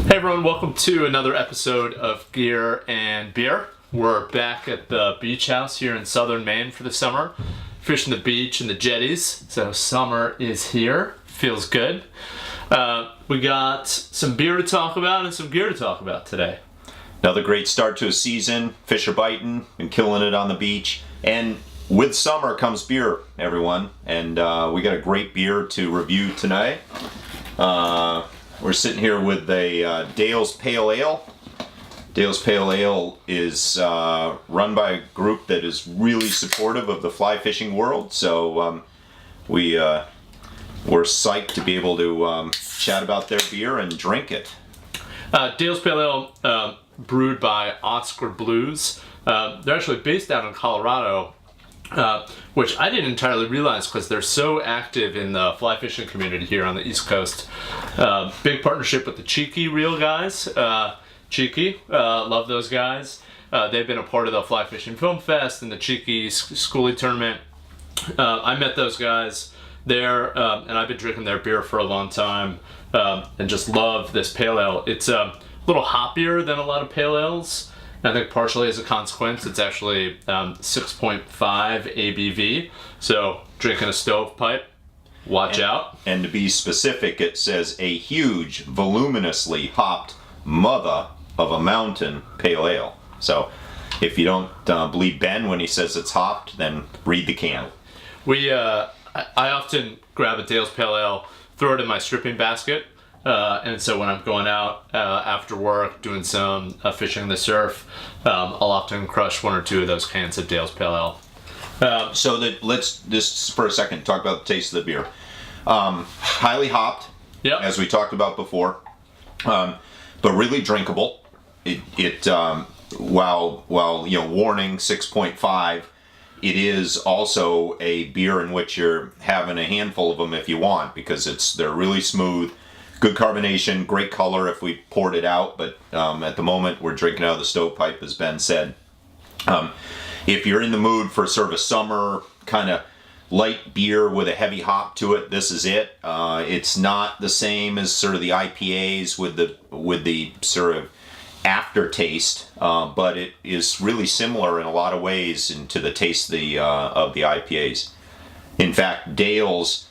Hey everyone, welcome to another episode of Gear and Beer. We're back at the beach house here in southern Maine for the summer, fishing the beach and the jetties. So summer is here, feels good. We got some beer to talk about and some gear to talk about today. Another great start to a season. Fish are biting and killing it on the beach. And with summer comes beer, everyone. And we got a great beer to review tonight. We're sitting here with a Dale's Pale Ale. Dale's Pale Ale is run by a group that is really supportive of the fly fishing world. So we're psyched to be able to chat about their beer and drink it. Dale's Pale Ale, brewed by Oscar Blues. They're actually based down in Colorado, which I didn't entirely realize because they're so active in the fly fishing community here on the East Coast. Big partnership with the Cheeky Reel guys. Cheeky, love those guys. They've been a part of the Fly Fishing Film Fest and the Cheeky Schoolie Tournament. I met those guys there, and I've been drinking their beer for a long time, and just love this pale ale. It's a little hoppier than a lot of pale ales. I think partially as a consequence, it's actually 6.5 ABV. So drinking a stovepipe, watch out. And to be specific, it says a huge, voluminously hopped mother of a mountain pale ale. So if you don't believe Ben when he says it's hopped, then read the can. I often grab a Dale's Pale Ale, throw it in my stripping basket. And so when I'm going out after work, doing some fishing in the surf, I'll often crush one or two of those cans of Dale's Pale Ale. Let's just for a second talk about the taste of the beer. Highly hopped, Yep. as we talked about before, but really drinkable. While warning 6.5. It is also a beer in which you're having a handful of them if you want, because they're really smooth. Good carbonation, great color if we poured it out, but at the moment we're drinking out of the stovepipe, as Ben said. If you're in the mood for sort of a summer kind of light beer with a heavy hop to it, this is it. It's not the same as sort of the IPAs with the sort of aftertaste, but it is really similar in a lot of ways to the taste of the IPAs. In fact, Dale's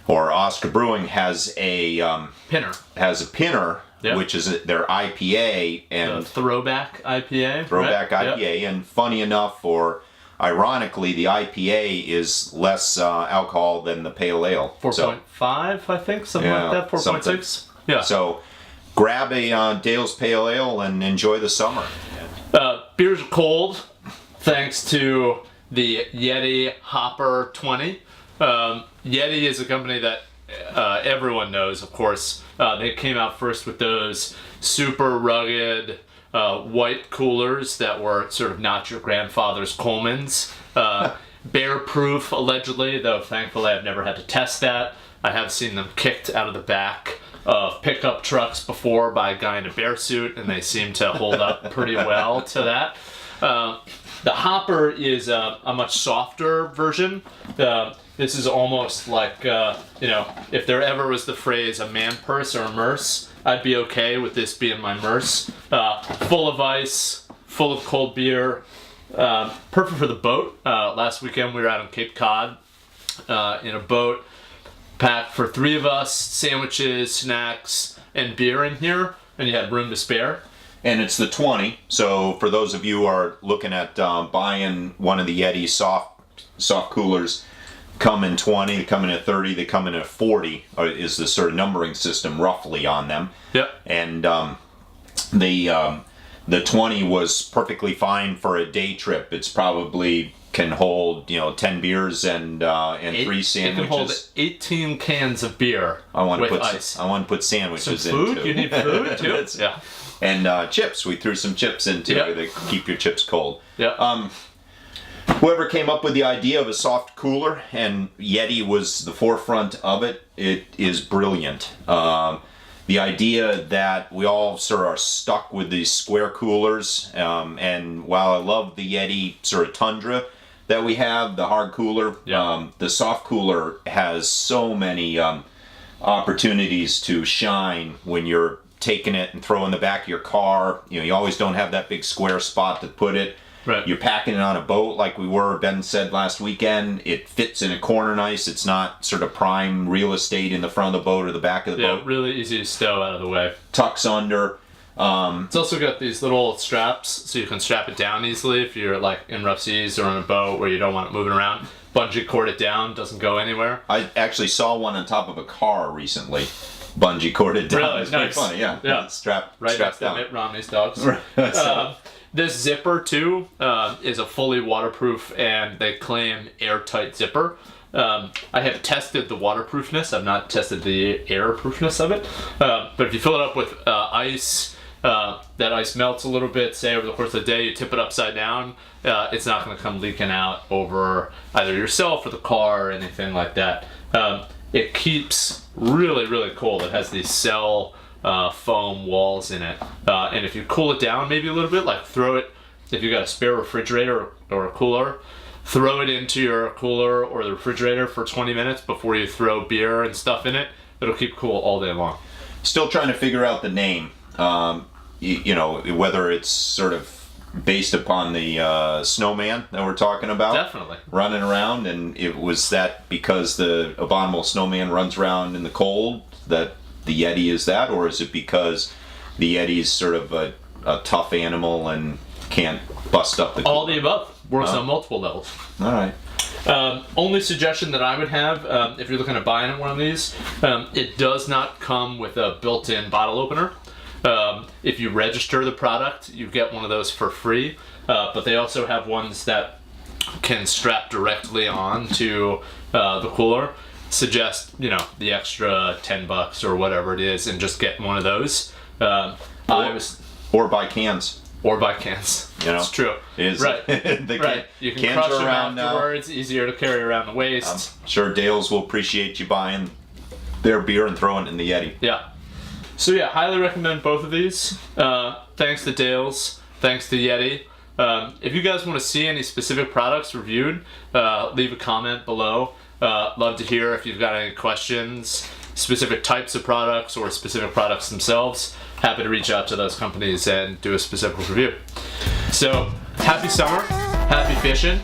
or Oscar Brewing has a Pinner. Yep. Which is their IPA and throwback IPA. Throwback right? IPA, Yep. and funny enough, or ironically, the IPA is less alcohol than the pale ale. 4.5, I think, something like that. 4.6. Yeah. So grab a Dale's Pale Ale and enjoy the summer. Beers are cold, thanks to the Yeti Hopper 20. Yeti is a company that everyone knows, of course. They came out first with those super rugged white coolers that were sort of not your grandfather's Coleman's. Bear proof, allegedly, though thankfully I've never had to test that. I have seen them kicked out of the back of pickup trucks before by a guy in a bear suit, and they seem to hold up pretty well to that. The Hopper is a much softer version. This is almost like, if there ever was the phrase a man purse or a merce, I'd be okay with this being my merce. Full of ice, full of cold beer, perfect for the boat. Last weekend we were out on Cape Cod in a boat, packed for 3 of us, sandwiches, snacks, and beer in here, and you had room to spare. And it's the 20, so for those of you who are looking at buying one of the Yeti soft coolers, come in 20, they come in at 30, they come in at 40, is the sort of numbering system roughly on them. Yep. And the 20 was perfectly fine for a day trip. It's probably can hold 10 beers and 3 sandwiches. It can hold 18 cans of beer with ice. I want to put sandwiches some food? into. You need food too? Yeah. And chips. We threw some chips into it to keep your chips cold. Yeah. whoever came up with the idea of a soft cooler, and Yeti was the forefront of it, it is brilliant. The idea that we all sort of are stuck with these square coolers, and while I love the Yeti sort of Tundra that we have, the hard cooler, the soft cooler has so many opportunities to shine when you're taking it and throwing the back of your car. You know, you always don't have that big square spot to put it. Right. You're packing it on a boat like we were, Ben said last weekend. It fits in a corner nice. It's not sort of prime real estate in the front of the boat or the back of the boat. Really easy to stow out of the way. Tucks under. It's also got these little straps so you can strap it down easily if you're like in rough seas or on a boat where you don't want it moving around. Bungee cord it down, doesn't go anywhere. I actually saw one on top of a car recently. Bungee corded down. Really? It's Nice. pretty funny, yeah. Yeah. Strapped Right next down. to Mitt Romney's dogs. So- This zipper too is a fully waterproof, and they claim airtight zipper. I have tested the waterproofness. I've not tested the airproofness of it. But if you fill it up with ice, that ice melts a little bit. Say over the course of the day, you tip it upside down. It's not going to come leaking out over either yourself or the car or anything like that. It keeps really, really cold. It has these cell foam walls in it, and if you cool it down maybe a little bit, like throw it, if you got a spare refrigerator or a cooler, throw it into your cooler or the refrigerator for 20 minutes before you throw beer and stuff in it. It'll keep cool all day long. Still trying to figure out the name. You know, whether it's sort of based upon the snowman that we're talking about. Definitely. Running around, and it was that because the abominable snowman runs around in the cold that the Yeti is that, or is it because the Yeti is sort of a tough animal and can't bust up the All the above. Works on multiple levels. All right. Only suggestion that I would have, if you're looking at buying one of these, it does not come with a built-in bottle opener. If you register the product, you get one of those for free, but they also have ones that can strap directly onto the cooler. Suggest, you know, the extra $10 or whatever it is, and just get one of those. Or buy cans. Or buy cans. You know, it's true. Is right. right. You can cans crush are them around afterwards. Easier to carry around the waist. I'm sure Dales will appreciate you buying their beer and throwing it in the Yeti. Yeah. So yeah, highly recommend both of these. Thanks to Dales. Thanks to Yeti. If you guys want to see any specific products reviewed, leave a comment below. Love to hear if you've got any questions, specific types of products or specific products themselves. Happy to reach out to those companies and do a specific review. So, happy summer, happy fishing.